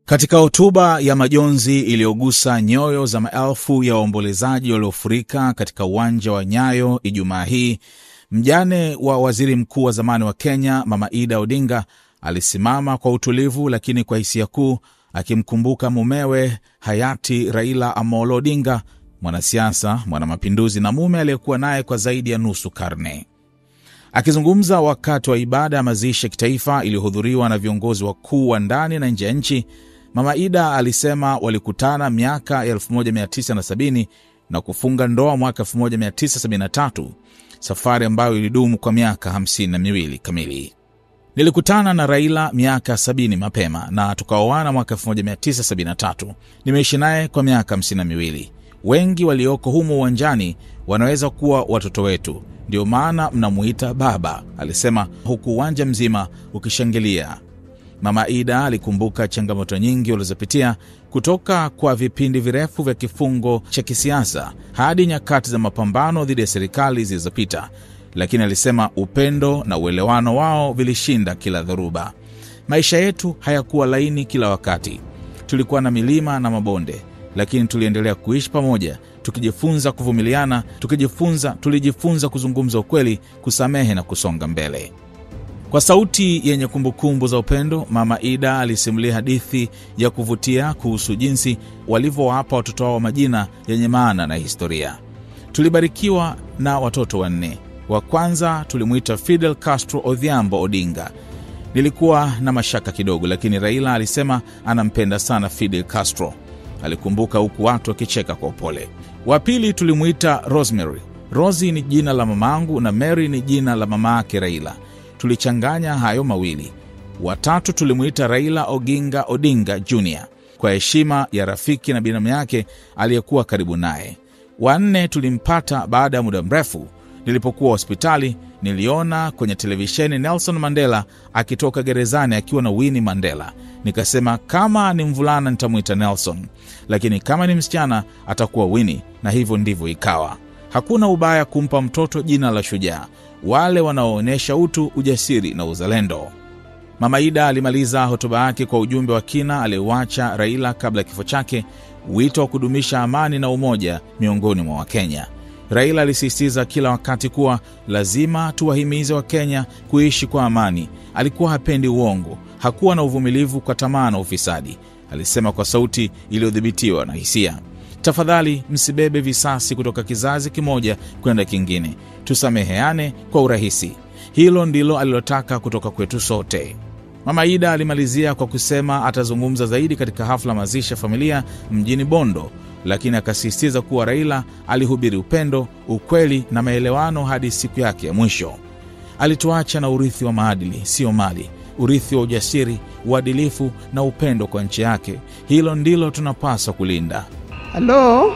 Katika hotuba ya majonzi iliyogusa nyoyo za maelfu ya waombolezaji waliofurika katika uwanja wa Nyayo Ijumaa hii, mjane wa waziri mkuu wa zamani wa Kenya, Mama Raila Odinga, alisimama kwa utulivu lakini kwa hisia kuu, akimkumbuka mumewe hayati Raila Odinga, mwanasiasa, mwanamapinduzi na mume aliyekuwa naye kwa zaidi ya nusu karne. Akizungumza wakati wa ibada ya mazishi ya kitaifa iliyohudhuriwa na viongozi wakuu wa ndani na nje ya nchi, Mama Raila alisema walikutana miaka ya 1970 na kufunga ndoa mwaka 1973, safari ambayo ilidumu kwa miaka 52 kamili. Nilikutana na Raila miaka 70 mapema na tukaoana mwaka 1973. Nimeishi naye kwa miaka 52. Wengi walioko humu uwanjani wanaweza kuwa watoto wetu, ndio maana mnamuita baba, alisema huku uwanja mzima ukishangilia. Mama Raila alikumbuka changamoto nyingi walizopitia, kutoka kwa vipindi virefu vya kifungo cha kisiasa hadi nyakati za mapambano dhidi ya serikali zilizopita, lakini alisema upendo na uelewano wao vilishinda kila dhoruba. Maisha yetu hayakuwa laini kila wakati. Tulikuwa na milima na mabonde, lakini tuliendelea kuishi pamoja, tukijifunza kuvumiliana, tulijifunza kuzungumza ukweli, kusamehe na kusonga mbele. Kwa sauti yenye kumbukumbu za upendo, Mama Raila alisimulia hadithi ya kuvutia kuhusu jinsi walivyowapa watoto wao majina yenye maana na historia. Tulibarikiwa na watoto 4. Wa kwanza tulimuita Fidel Castro Odhiambo Odinga. Nilikuwa na mashaka kidogo, lakini Raila alisema anampenda sana Fidel Castro. Alikumbuka huku watu wakicheka kwa upole. Wa pili tulimuita Rosemary. Rosie ni jina la mamangu na Mary ni jina la mamake Raila. Tulichanganya hayo mawili. Wa tatu tulimuita Raila Odinga Jr. kwa heshima ya rafiki na binamu yake aliyekuwa karibu naye. Wa 4 tulimpata baada ya muda mrefu. Nilipokuwa hospitali, niliona kwenye televisheni Nelson Mandela akitoka gerezani akiwa na Winnie Mandela. Nikasema kama ni mvulana nitamuita Nelson, lakini kama ni msichana atakuwa Winnie, na hivyo ndivyo ikawa. Hakuna ubaya kumpa mtoto jina la shujaa, wale wanaoonyesha utu, ujasiri na uzalendo. Mama Raila alimaliza hotuba yake kwa ujumbe wa kina aliyouacha Raila kabla ya kifo chake, wito wa kudumisha amani na umoja miongoni mwa Wakenya. Raila alisisitiza kila wakati kuwa lazima tuwahimize Wakenya kuishi kwa amani. Alikuwa hapendi uongo, hakuwa na uvumilivu kwa tamaa na ufisadi. Alisema kwa sauti iliyodhibitiwa na hisia, tafadhali msibebe visasi kutoka kizazi kimoja kwenda kingine. Tusameheane kwa urahisi. Hilo ndilo alilotaka kutoka kwetu sote. Mama Raila alimalizia kwa kusema atazungumza zaidi katika hafla mazishi ya familia mjini Bondo, lakini akasisitiza kuwa Raila alihubiri upendo, ukweli na maelewano hadi siku yake ya mwisho. Alituacha na urithi wa maadili, sio mali, urithi wa ujasiri, uadilifu na upendo kwa nchi yake. Hilo ndilo tunapaswa kulinda. Hello?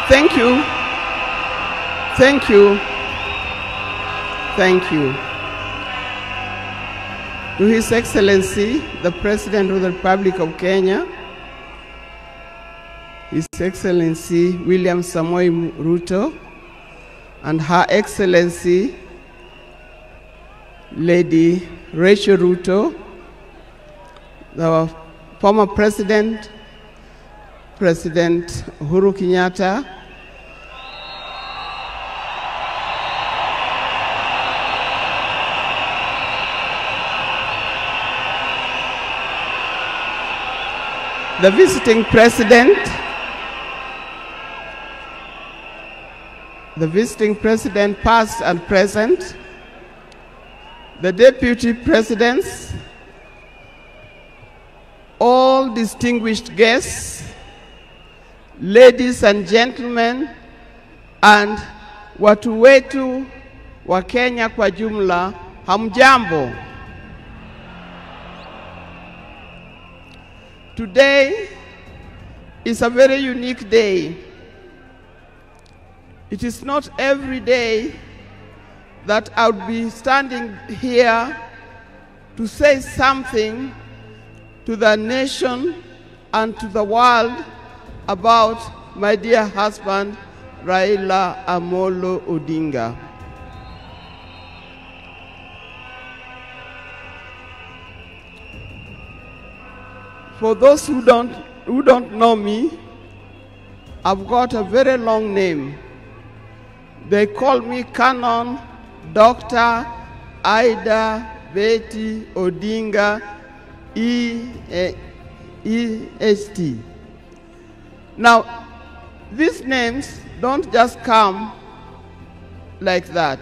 Thank you. Thank you. Thank you. To His Excellency, the President of the Republic of Kenya, His Excellency William Samoei Ruto, and Her Excellency Lady Rachel Ruto, the former President Uhuru Kenyatta, the visiting president past and present, the deputy presidents, all distinguished guests, ladies and gentlemen, and watu wetu wa Kenya kwa jumla, hamjambo. Today is a very unique day. It is not every day that I would be standing here to say something to the nation and to the world about my dear husband, Raila Amolo Odinga. For those who don't know me, I've got a very long name. They call me Canon Dr. Ida Betty Odinga EST. Now, these names don't just come like that,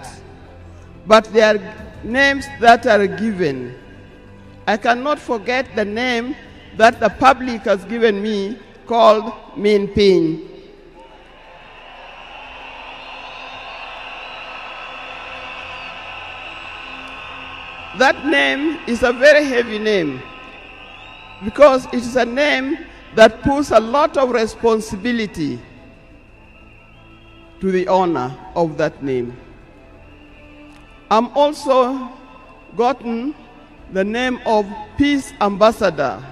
but they are names that are given. I cannot forget the name that the public has given me called Min Pin. That name is a very heavy name because it is a name that puts a lot of responsibility to the owner of that name. I'm also gotten the name of Peace Ambassador.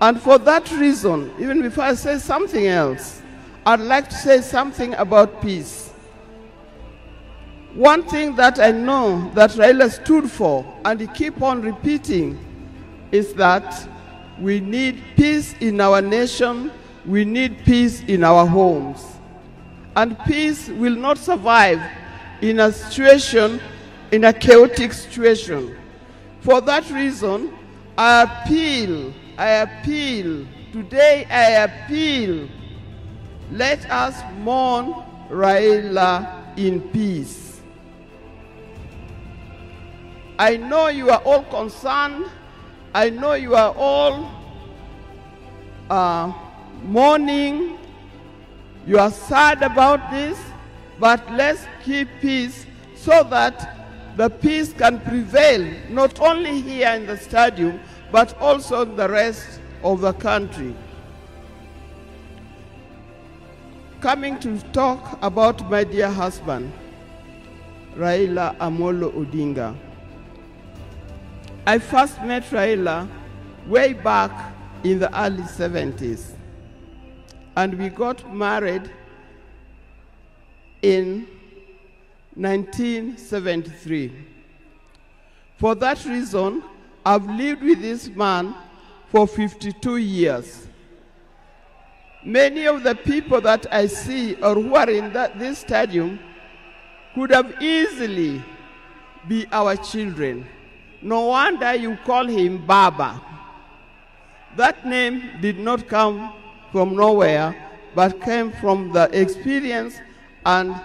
And for that reason, even before I say something else, I'd like to say something about peace. One thing that I know that Raila stood for, and he keep on repeating, is that we need peace in our nation, we need peace in our homes. And peace will not survive in a situation, in a chaotic situation. For that reason, I appeal, today I appeal, let us mourn Raila in peace. I know you are all concerned. I know you are all mourning. You are sad about this, but let's keep peace so that the peace can prevail, not only here in the stadium, but also in the rest of the country. Coming to talk about my dear husband, Raila Amolo Odinga. I first met Raila way back in the early 70s, and we got married in 1973. For that reason, I've lived with this man for 52 years. Many of the people that I see or who are in this stadium could have easily be our children. No wonder you call him Baba. That name did not come from nowhere, but came from the experience and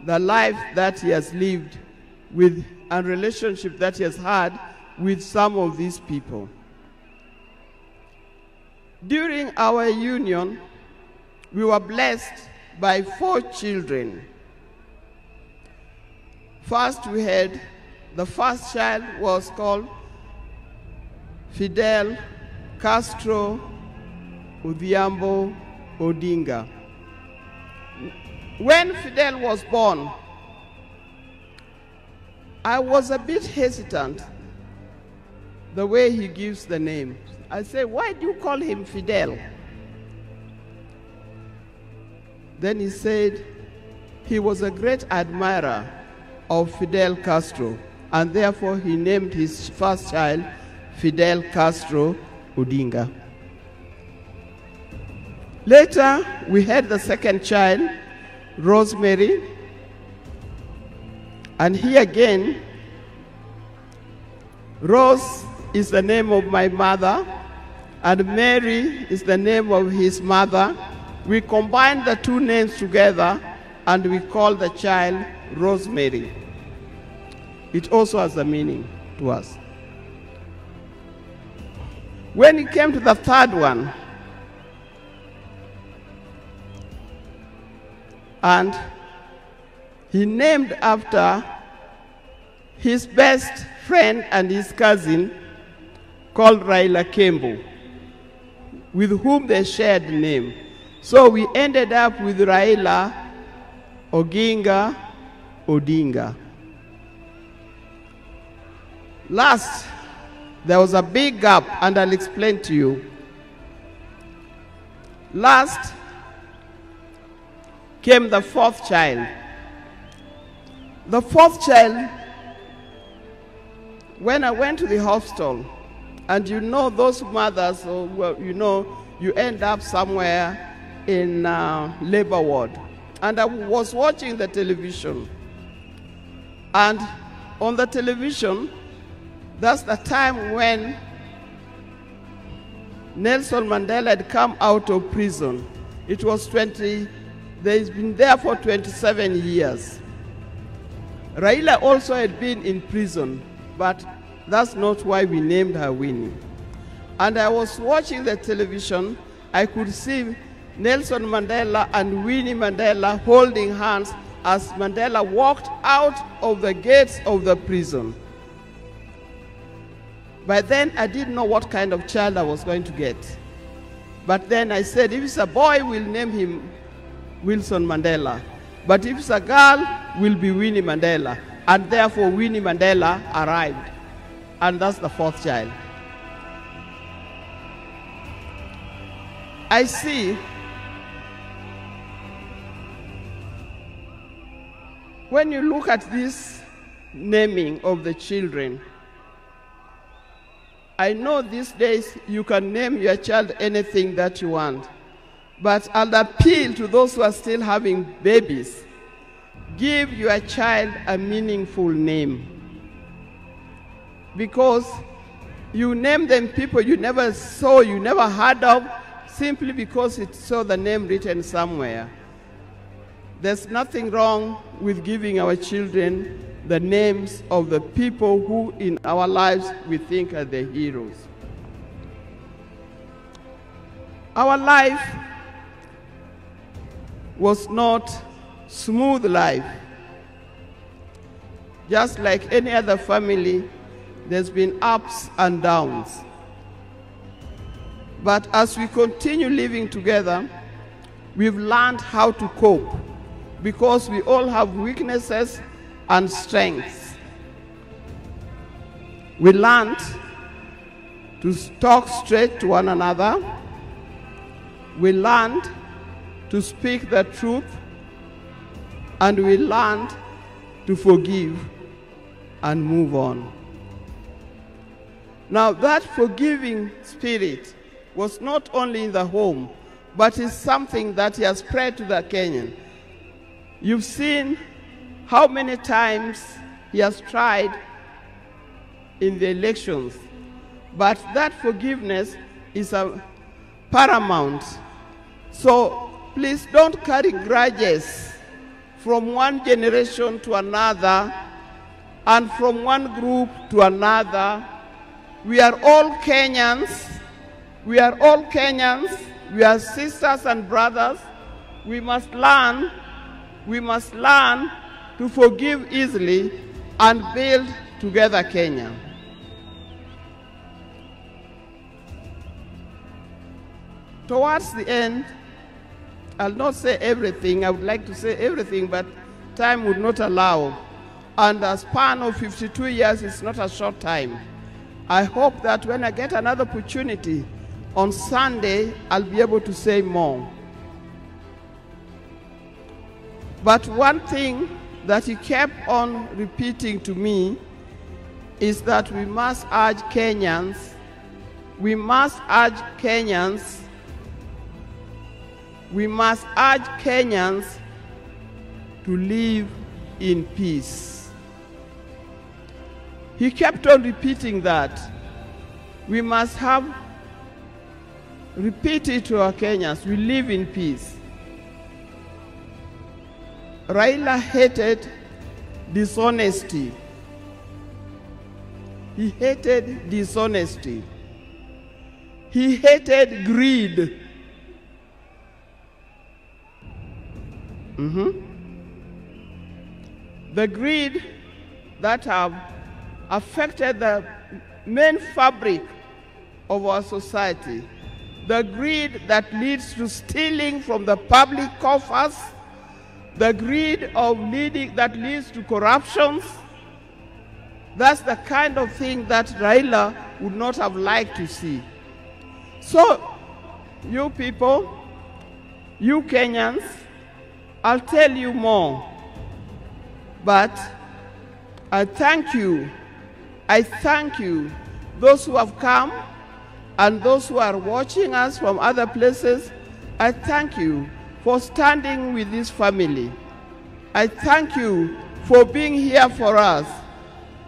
the life that he has lived with and relationship that he has had with some of these people. During our union, we were blessed by 4 children. First, we had the first child was called Fidel Castro Odhiambo Odinga. When Fidel was born, I was a bit hesitant the way he gives the name. I say, why do you call him Fidel? Then he said he was a great admirer of Fidel Castro, and therefore he named his first child Fidel Castro Odinga. Later, we had the second child, Rosemary, and here again, Rose is the name of my mother, and Mary is the name of his mother. We combined the 2 names together, and we called the child Rosemary. It also has a meaning to us. When it came to the third one, and he named after his best friend and his cousin called Raila Kembo, with whom they shared the name. So we ended up with Raila Odinga Odinga. Last There was a big gap, and I'll explain to you. Last came the fourth child. The fourth child, when I went to the hospital, and you know those mothers, you know, you end up somewhere in labor ward. And I was watching the television. And on the television, that's the time when Nelson Mandela had come out of prison. It was he's been there for 27 years. Raila also had been in prison, but that's not why we named her Winnie. And I was watching the television. I could see Nelson Mandela and Winnie Mandela holding hands as Mandela walked out of the gates of the prison. By then, I didn't know what kind of child I was going to get. But then I said, if it's a boy, we'll name him Wilson Mandela. But if it's a girl, will be Winnie Mandela. And therefore, Winnie Mandela arrived. And that's the fourth child. I see when you look at this naming of the children, I know these days you can name your child anything that you want. But I'll appeal to those who are still having babies. Give your child a meaningful name. Because you name them people you never saw, you never heard of, simply because it saw the name written somewhere. There's nothing wrong with giving our children the names of the people who in our lives we think are the heroes. Our life was not smooth life. Just like any other family, there's been ups and downs. But as we continue living together, we've learned how to cope because we all have weaknesses and strengths. We learned to talk straight to one another. We learned to speak the truth, and we learned to forgive and move on. Now that forgiving spirit was not only in the home, but is something that has spread to the Kenyan. You've seen how many times he has tried in the elections, but that forgiveness is paramount. So please don't carry grudges from one generation to another and from one group to another. We are all Kenyans. We are all Kenyans. We are sisters and brothers. We must learn to forgive easily and build together Kenya. Towards the end, I'll not say everything. I would like to say everything, but time would not allow. And a span of 52 years is not a short time. I hope that when I get another opportunity on Sunday, I'll be able to say more. But one thing that he kept on repeating to me is that we must urge Kenyans, we must urge Kenyans to live in peace. He kept on repeating that. We must repeat it to our Kenyans, we live in peace. Raila hated dishonesty. He hated dishonesty. He hated greed. The greed that have affected the main fabric of our society. The greed that leads to stealing from the public coffers. The greed that leads to corruptions. That's the kind of thing that Raila would not have liked to see. So, you people, you Kenyans, I'll tell you more. But I thank you. I thank you, those who have come and those who are watching us from other places. I thank you for standing with this family. I thank you for being here for us.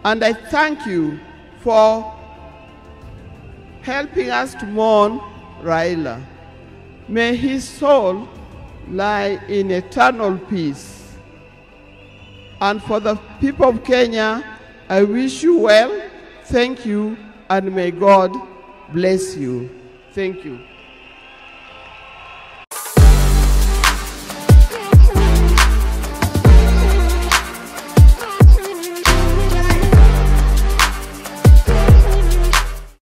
And I thank you for helping us to mourn Raila. May his soul lie in eternal peace. And for the people of Kenya, I wish you well, thank you, and may God bless you. Thank you.